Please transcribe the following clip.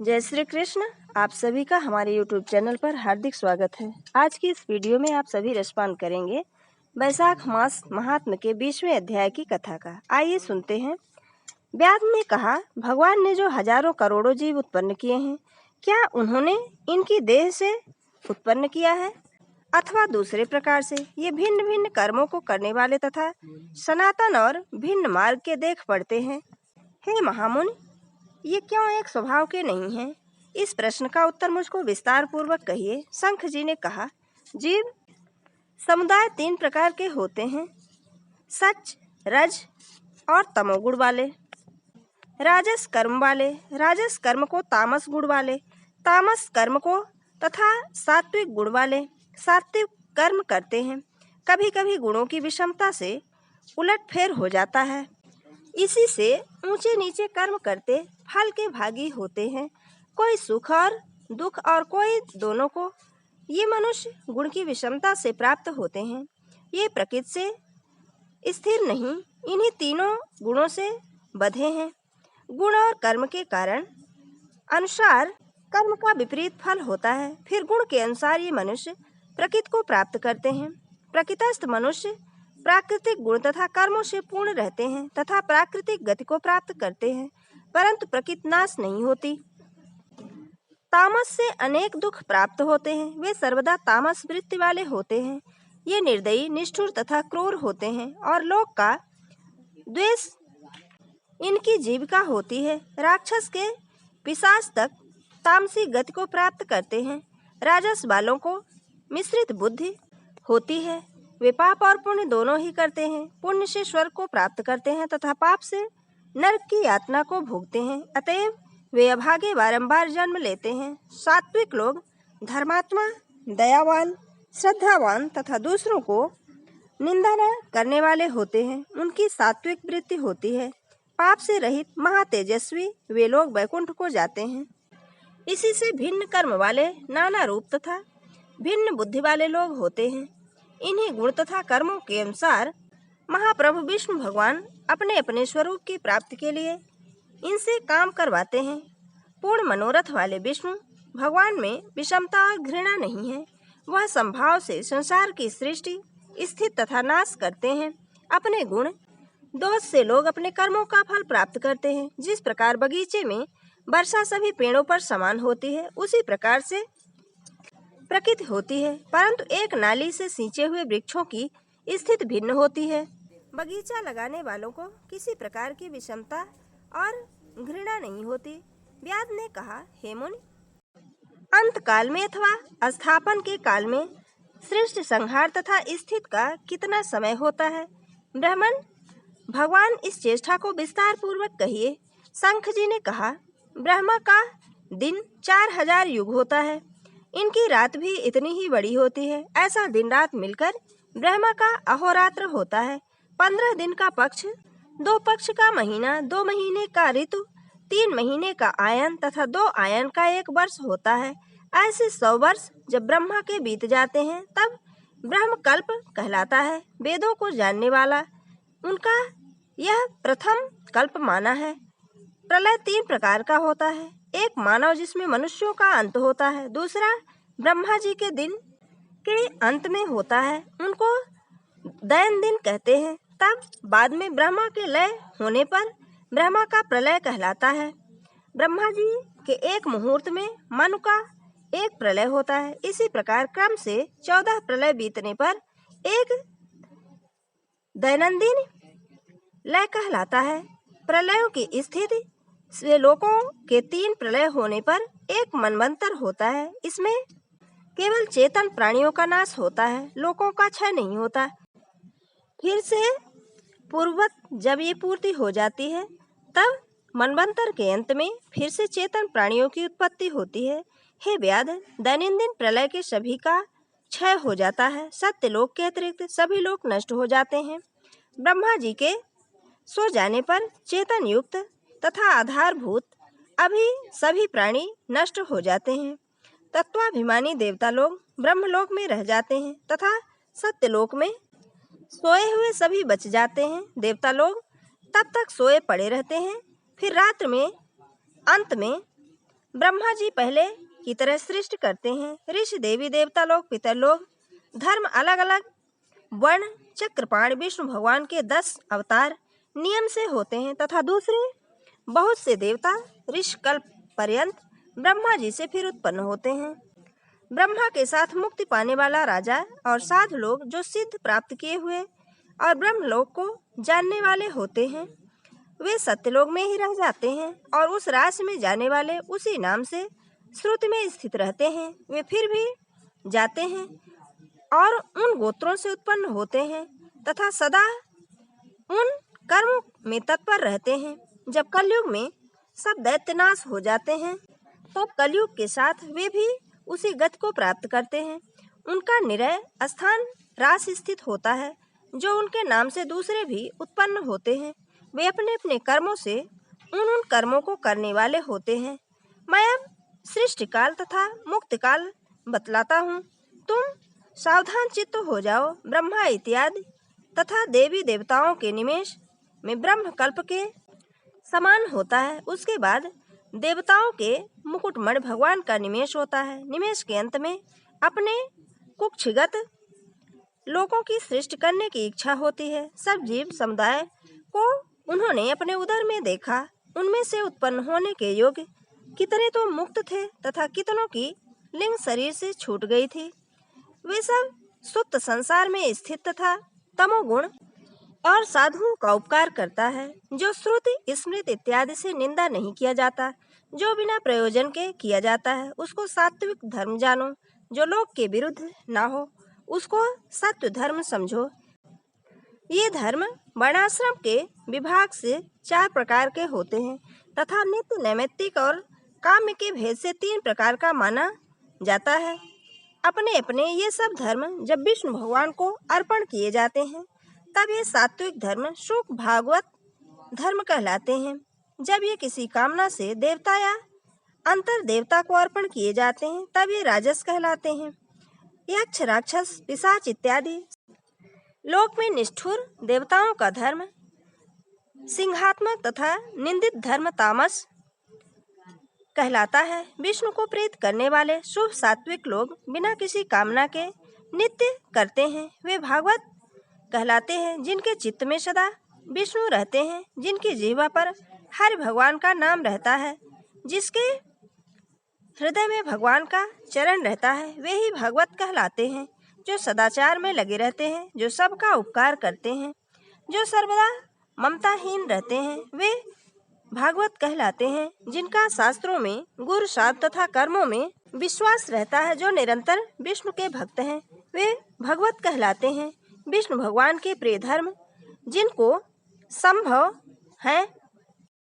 जय श्री कृष्ण। आप सभी का हमारे YouTube चैनल पर हार्दिक स्वागत है। आज की इस वीडियो में आप सभी रसपान करेंगे वैशाख मास महात्म के 20वें अध्याय की कथा का। आइए सुनते हैं। व्यास ने कहा, भगवान ने जो हजारों करोड़ों जीव उत्पन्न किए हैं, क्या उन्होंने इनकी देह से उत्पन्न किया है अथवा दूसरे प्रकार से? ये भिन्न भिन्न कर्मों को करने वाले तथा सनातन और भिन्न मार्ग के देख पड़ते हैं। हे महामुनि, ये क्यों एक स्वभाव के नहीं हैं? इस प्रश्न का उत्तर मुझको विस्तार पूर्वक कहिए। शंख जी ने कहा, जीव समुदाय 3 प्रकार के होते हैं, सच, रज और तमोगुण वाले। राजस कर्म वाले राजस कर्म को, तामस गुण वाले तामस कर्म को तथा सात्विक गुण वाले सात्विक कर्म करते हैं। कभी कभी गुणों की विषमता से उलटफेर हो जाता है, इसी से ऊंचे नीचे कर्म करते फल के भागी होते हैं। कोई सुख और दुख और कोई दोनों को। ये मनुष्य गुण की विषमता से प्राप्त होते हैं। ये प्रकृति से स्थिर नहीं, इन्हीं तीनों गुणों से बंधे हैं। गुण और कर्म के कारण अनुसार कर्म का विपरीत फल होता है। फिर गुण के अनुसार ये मनुष्य प्रकृति को प्राप्त करते हैं। प्रकृतिस्थ मनुष्य प्राकृतिक गुण तथा कर्मों से पूर्ण रहते हैं तथा प्राकृतिक गति को प्राप्त करते हैं, परंतु प्रकृति नाश नहीं होती। तामस से अनेक दुख प्राप्त होते हैं। वे सर्वदा तामस वृत्ति वाले होते हैं। ये निर्दयी, निष्ठुर तथा क्रूर होते हैं और लोक का द्वेष इनकी जीविका होती है। राक्षस के पिशाच तक तामसी गति को प्राप्त करते हैं। राजस वालों को मिश्रित बुद्धि होती है। वे पाप और पुण्य दोनों ही करते हैं। पुण्य से स्वर्ग को प्राप्त करते हैं तथा पाप से नरक की यातना को भोगते हैं। अतएव वे अभागे बारंबार जन्म लेते हैं। सात्विक लोग धर्मात्मा, दयावान, श्रद्धावान तथा दूसरों को निंदा न करने वाले होते हैं। उनकी सात्विक वृत्ति होती है। पाप से रहित महातेजस्वी वे लोग वैकुंठ को जाते हैं। इसी से भिन्न कर्म वाले, नाना रूप तथा भिन्न बुद्धि वाले लोग होते हैं। इन्हीं गुण तथा कर्मों के अनुसार महाप्रभु विष्णु भगवान अपने अपने स्वरूप की प्राप्ति के लिए इनसे काम करवाते हैं। पूर्ण मनोरथ वाले विष्णु भगवान में विषमता और घृणा नहीं है। वह संभाव से संसार की सृष्टि, स्थिति तथा नाश करते हैं। अपने गुण दोष से लोग अपने कर्मों का फल प्राप्त करते हैं। जिस प्रकार बगीचे में वर्षा सभी पेड़ों पर समान होती है, उसी प्रकार से प्रकृति होती है, परंतु एक नाली से सिंचे हुए वृक्षों की स्थिति भिन्न होती है। बगीचा लगाने वालों को किसी प्रकार की विषमता और घृणा नहीं होती। व्यास ने कहा, हे मुनि, अंत काल में अथवा स्थापन के काल में सृष्टि, संहार तथा स्थिति का कितना समय होता है? ब्राह्मण भगवान, इस चेष्टा को विस्तार पूर्वक कहिए। शंख जी ने कहा, ब्रह्मा का दिन 4000 युग होता है। इनकी रात भी इतनी ही बड़ी होती है। ऐसा दिन रात मिलकर ब्रह्मा का अहोरात्र होता है। 15 दिन का पक्ष, 2 पक्ष का महीना, 2 महीने का ऋतु, 3 महीने का आयन तथा 2 आयन का 1 वर्ष होता है। ऐसे 100 वर्ष जब ब्रह्मा के बीत जाते हैं, तब ब्रह्म कल्प कहलाता है। वेदों को जानने वाला उनका यह प्रथम कल्प माना है। प्रलय 3 प्रकार का होता है। एक मानव, जिसमें मनुष्यों का अंत होता है। दूसरा ब्रह्मा जी के दिन के अंत में होता है, उनको दैन दिन कहते हैं। तब बाद में ब्रह्मा के लय होने पर ब्रह्मा का प्रलय कहलाता है। ब्रह्मा जी के एक मुहूर्त में मनु का एक प्रलय होता है। इसी प्रकार क्रम से 14 प्रलय बीतने पर एक दैनंदिन लय कहलाता है। प्रलयों की स्थिति से लोकों के 3 प्रलय होने पर एक मनवंतर होता है। इसमें केवल चेतन प्राणियों का नाश होता है, लोकों का क्षय नहीं होता। फिर से पूर्ववत जब ये पूर्ति हो जाती है, तब मनवंतर के अंत में फिर से चेतन प्राणियों की उत्पत्ति होती है। हे व्याध, दैनंदिन प्रलय के सभी का क्षय हो जाता है। सत्यलोक के अतिरिक्त सभी लोक नष्ट हो जाते हैं। ब्रह्मा जी के सो जाने पर चेतन युक्त तथा आधारभूत अभी सभी प्राणी नष्ट हो जाते हैं। तत्वाभिमानी देवता लोग ब्रह्मलोक में रह जाते हैं तथा सत्यलोक में सोए हुए सभी बच जाते हैं। देवता लोग तब तक सोए पड़े रहते हैं। फिर रात्र में अंत में ब्रह्मा जी पहले की तरह सृष्टि करते हैं। ऋषि, देवी देवता लोग, पितर लोग, धर्म अलग अलग वर्ण, चक्रपाण विष्णु भगवान के 10 अवतार नियम से होते हैं तथा दूसरे बहुत से देवता ऋषिकल्प पर्यंत ब्रह्मा जी से फिर उत्पन्न होते हैं। ब्रह्मा के साथ मुक्ति पाने वाला राजा और साधु लोग जो सिद्ध प्राप्त किए हुए और ब्रह्मलोक को जानने वाले होते हैं, वे सत्यलोक में ही रह जाते हैं और उस रास में जाने वाले उसी नाम से श्रुति में स्थित रहते हैं। वे फिर भी जाते हैं और उन गोत्रों से उत्पन्न होते हैं तथा सदा उन कर्मों में तत्पर रहते हैं। जब कलयुग में सब दैत्यनाश हो जाते हैं तब कलयुग के साथ वे भी उसी गति को प्राप्त करते हैं। उनका निरय स्थान रास स्थित होता है, जो उनके नाम से दूसरे भी उत्पन्न होते हैं। वे अपने अपने कर्मों से उन कर्मों को करने वाले होते हैं। मैं अब सृष्टि काल तथा मुक्ति काल बतलाता हूँ। तुम सावधान चित्त हो जाओ। ब्रह्मा इत्यादि तथा देवी देवताओं के निमेष में ब्रह्म कल्प के समान होता है। उसके बाद देवताओं के मुकुटमणि भगवान का निमेष होता है। निमेष के अंत में अपने कुक्षिगत लोगों की सृष्टि करने की इच्छा होती है। सब जीव समुदाय को उन्होंने अपने उदर में देखा। उनमें से उत्पन्न होने के योग्य कितने तो मुक्त थे तथा कितनों की लिंग शरीर से छूट गई थी। वे सब सुप्त संसार में स्थित तथा तमोगुण और साधुओं का उपकार करता है। जो श्रुति स्मृति इत्यादि से निंदा नहीं किया जाता, जो बिना प्रयोजन के किया जाता है, उसको सात्विक धर्म जानो। जो लोक के विरुद्ध ना हो, उसको सत्य धर्म समझो। ये धर्म वर्णाश्रम के विभाग से 4 प्रकार के होते हैं तथा नित्य, नैमित्तिक और काम्य के भेद से 3 प्रकार का माना जाता है। अपने अपने ये सब धर्म जब विष्णु भगवान को अर्पण किए जाते हैं तब ये सात्विक धर्म शुक भागवत धर्म कहलाते हैं। जब ये किसी कामना से देवता या अंतर देवता को अर्पण किए जाते हैं तब ये राजस कहलाते हैं। यक्ष, राक्षस, पिशाच इत्यादि लोक में निष्ठुर देवताओं का धर्म सिंहात्मक तथा निंदित धर्म तामस कहलाता है। विष्णु को प्रीत करने वाले शुभ सात्विक लोग बिना किसी कामना के नित्य करते हैं। वे भागवत कहलाते हैं, जिनके चित्त में सदा विष्णु रहते हैं, जिनकी जिह्वा पर हरि भगवान का नाम रहता है, जिसके हृदय में भगवान का चरण रहता है, वे ही भागवत कहलाते हैं। जो सदाचार में लगे रहते हैं, जो सबका उपकार करते हैं, जो सर्वदा ममताहीन रहते हैं, वे भागवत कहलाते हैं। जिनका शास्त्रों में गुरु साध तथा कर्मों में विश्वास रहता है, जो निरंतर विष्णु के भक्त हैं, वे भगवत कहलाते हैं। विष्णु भगवान के प्रिय धर्म जिनको संभव हैं